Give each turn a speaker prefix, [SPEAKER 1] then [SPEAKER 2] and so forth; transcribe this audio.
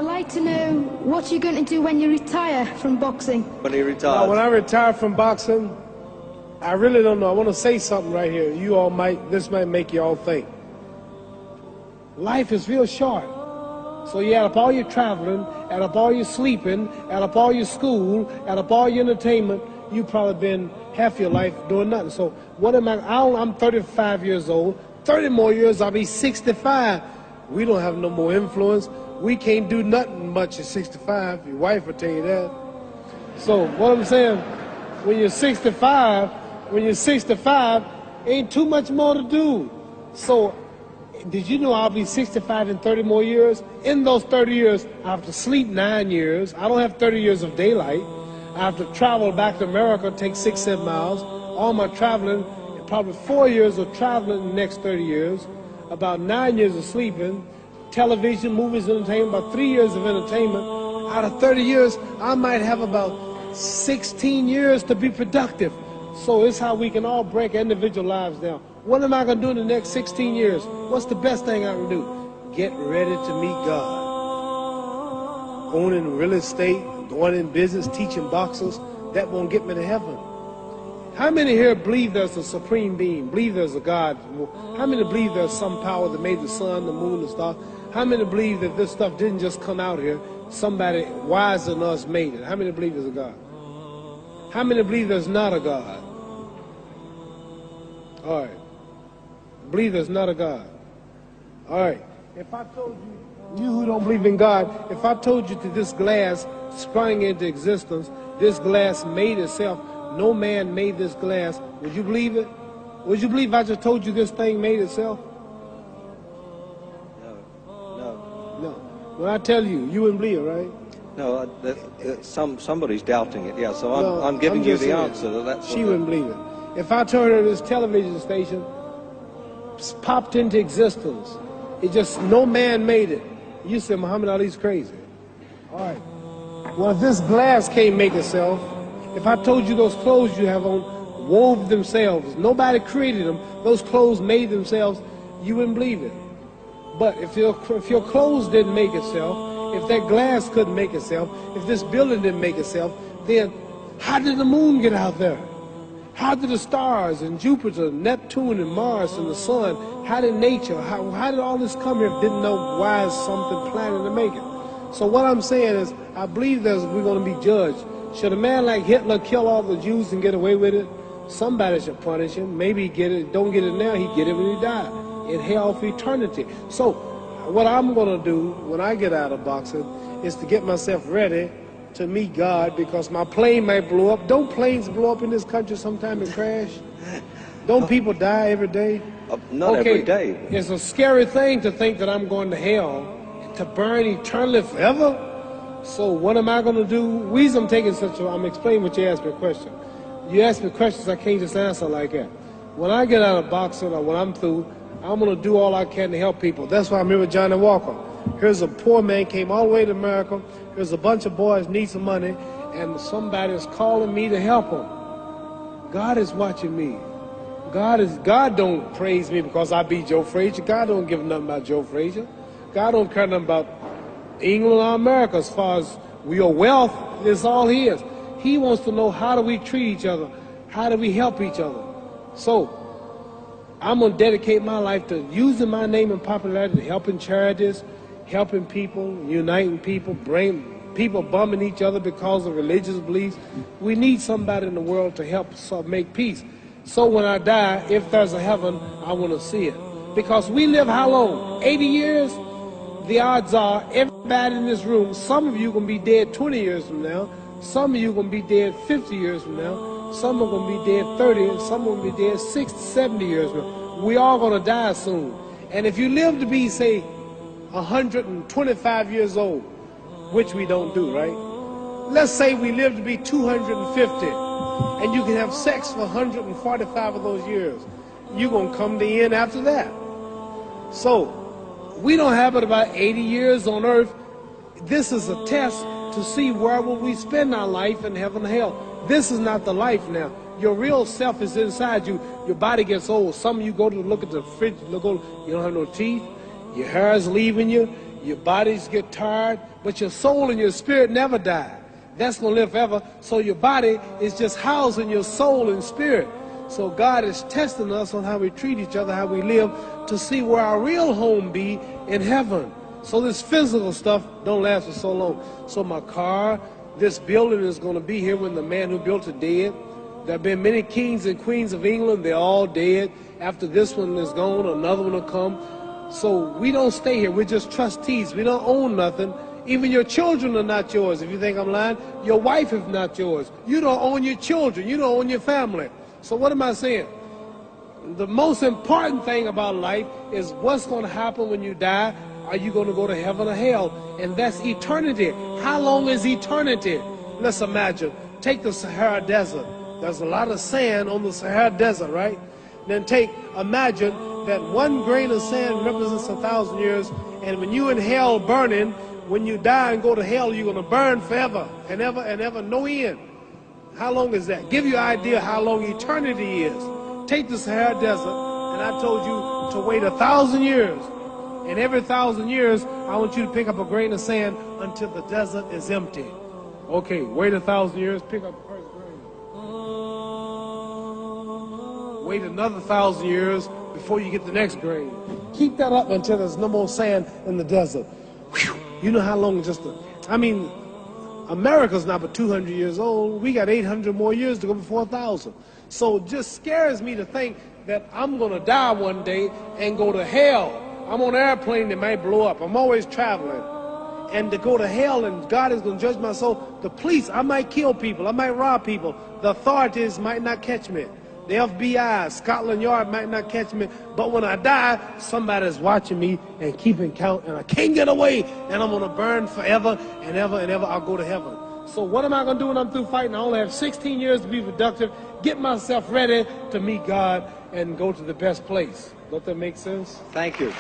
[SPEAKER 1] I'd like to know what you're going to do when you retire from boxing.
[SPEAKER 2] When he retires?
[SPEAKER 3] When I retire from boxing, I really don't know. I want to say something right here. This might make you all think. Life is real short. So you add up all your traveling, add up all your sleeping, add up all your school, add up all your entertainment, you've probably been half your life doing nothing. So what am I'm 35 years old. 30 more years, I'll be 65. We don't have no more influence. We can't do nothing much at 65. Your wife will tell you that. So what I'm saying, when you're 65, ain't too much more to do. So did you know I'll be 65 in 30 more years? In those 30 years, I have to sleep 9 years. I don't have 30 years of daylight. I have to travel back to America, take 6-7 miles. All my traveling, probably 4 years of traveling in the next 30 years. About 9 years of sleeping. Television, movies, entertainment, about 3 years of entertainment. Out of 30 years, I might have about 16 years to be productive. So it's how we can all break individual lives down. What am I going to do in the next 16 years? What's the best thing I can do? Get ready to meet God. Owning real estate, going in business, teaching boxers, that won't get me to heaven. How many here believe there's a supreme being, believe there's a God? How many believe there's some power that made the sun, the moon, the stars? How many believe that this stuff didn't just come out here? Somebody wiser than us made it. How many believe there's a God? How many believe there's not a God? All right. Believe there's not a God. All right. If I told you who don't believe in God, if I told you that this glass sprang into existence, this glass made itself, no man made this glass, would you believe it? Would you believe I just told you this thing made itself? No. When I tell you, you wouldn't believe it, right?
[SPEAKER 2] No, somebody's doubting it, yeah, so I'm giving you the answer.
[SPEAKER 3] She wouldn't believe it. If I told her this television station popped into existence, it just, no man made it, you said Muhammad Ali's crazy. All right. Well, if this glass can't make itself, if I told you those clothes you have on wove themselves, nobody created them, those clothes made themselves, you wouldn't believe it. But if your clothes didn't make itself, if that glass couldn't make itself, if this building didn't make itself, then how did the moon get out there? How did the stars and Jupiter, Neptune and Mars and the sun, how did nature, how did all this come here if didn't know why is something planning to make it? So what I'm saying is, I believe we're going to be judged. Should a man like Hitler kill all the Jews and get away with it? Somebody should punish him. Maybe he get it, don't get it now, he get it when he died. In hell for eternity. So what I'm going to do when I get out of boxing is to get myself ready to meet God, because my plane might blow up. Don't planes blow up in this country sometime and crash? Don't people die every day?
[SPEAKER 2] Not every day.
[SPEAKER 3] It's a scary thing to think that I'm going to hell to burn eternally forever. So what am I going to do? Reason I'm taking I'm explaining what you asked me a question. You asked me questions I can't just answer like that. When I get out of boxing or when I'm through, I'm going to do all I can to help people. That's why I'm here with Johnny Walker. Here's a poor man, came all the way to America. Here's a bunch of boys need some money, and somebody is calling me to help them. God is watching me. God don't praise me because I beat Joe Frazier. God don't give nothing about Joe Frazier. God don't care nothing about England or America as far as your wealth is all his. He wants to know, how do we treat each other? How do we help each other? So I'm going to dedicate my life to using my name and popularity, helping charities, helping people, uniting people, bring people bumming each other because of religious beliefs. We need somebody in the world to help make peace. So when I die, if there's a heaven, I want to see it. Because we live how long? 80 years? The odds are everybody in this room, some of you are going to be dead 20 years from now, some of you are going to be dead 50 years from now, some are going to be dead 30, and some are going to be dead 60, 70 years from now. We all going to die soon. And if you live to be, say, 125 years old, which we don't do, right? Let's say we live to be 250, and you can have sex for 145 of those years. You're going to come to the end after that. So we don't have it about 80 years on earth. This is a test to see where will we spend our life in heaven and hell. This is not the life now. Your real self is inside you. Your body gets old. Some of you go to look at the fridge, you don't have no teeth. Your hair is leaving you. Your bodies get tired, but your soul and your spirit never die. That's going to live forever. So your body is just housing your soul and spirit. So God is testing us on how we treat each other, how we live, to see where our real home be in heaven. So this physical stuff don't last for so long. So my car, this building is going to be here when the man who built it dead. There have been many kings and queens of England. They're all dead. After this one is gone, another one will come. So we don't stay here. We're just trustees. We don't own nothing. Even your children are not yours. If you think I'm lying, your wife is not yours. You don't own your children. You don't own your family. So what am I saying? The most important thing about life is what's going to happen when you die. Are you going to go to heaven or hell? And that's eternity. How long is eternity? Let's imagine. Take the Sahara Desert. There's a lot of sand on the Sahara Desert, right? Then imagine that one grain of sand represents 1,000 years, and when you in hell burning, when you die and go to hell, you're going to burn forever and ever, no end. How long is that? Give you an idea how long eternity is. Take the Sahara Desert, and I told you to wait 1,000 years. And every 1,000 years, I want you to pick up a grain of sand until the desert is empty. Okay, wait 1,000 years, pick up the first grain. Wait another 1,000 years before you get the next grain. Keep that up until there's no more sand in the desert. Whew. You know how long America's not but 200 years old. We got 800 more years to go before 1,000. So it just scares me to think that I'm going to die one day and go to hell. I'm on an airplane that might blow up. I'm always traveling. And to go to hell and God is going to judge my soul. The police, I might kill people. I might rob people. The authorities might not catch me. The FBI, Scotland Yard might not catch me. But when I die, somebody's watching me and keeping count. And I can't get away. And I'm going to burn forever and ever and ever. I'll go to heaven. So what am I going to do when I'm through fighting? I only have 16 years to be productive. Get myself ready to meet God and go to the best place. Don't that make sense?
[SPEAKER 2] Thank you.